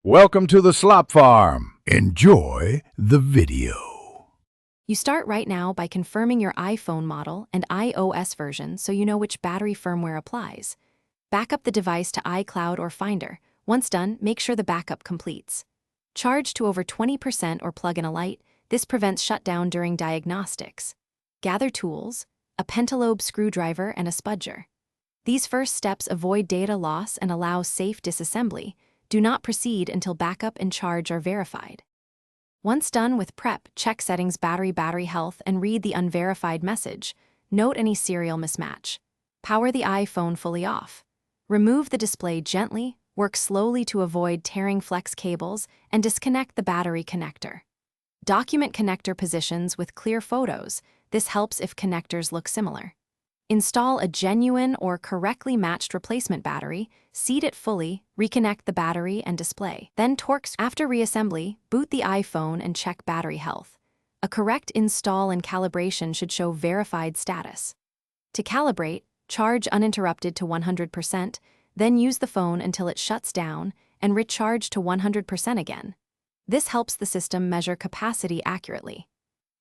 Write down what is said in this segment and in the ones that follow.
Welcome to the Slop Farm. Enjoy the video. You start right now by confirming your iPhone model and iOS version so you know which battery firmware applies. Back up the device to iCloud or Finder. Once done, make sure the backup completes. Charge to over 20% or plug in a light. This prevents shutdown during diagnostics. Gather tools, a pentalobe screwdriver and a spudger. These first steps avoid data loss and allow safe disassembly. Do not proceed until backup and charge are verified. Once done with prep, check settings battery health and read the unverified message. Note any serial mismatch. Power the iPhone fully off. Remove the display gently, work slowly to avoid tearing flex cables, and disconnect the battery connector. Document connector positions with clear photos. This helps if connectors look similar. Install a genuine or correctly matched replacement battery, seat it fully, reconnect the battery and display. Then torque. After reassembly, boot the iPhone and check battery health. A correct install and calibration should show verified status. To calibrate, charge uninterrupted to 100%, then use the phone until it shuts down and recharge to 100% again. This helps the system measure capacity accurately.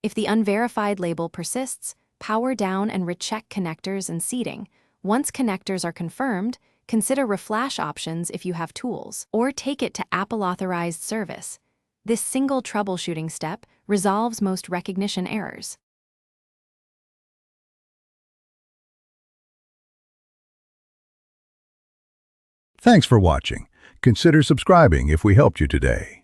If the unverified label persists, power down and recheck connectors and seating. Once connectors are confirmed, consider reflash options if you have tools, or take it to Apple-authorized service. This single troubleshooting step resolves most recognition errors. Thanks for watching. Consider subscribing if we helped you today.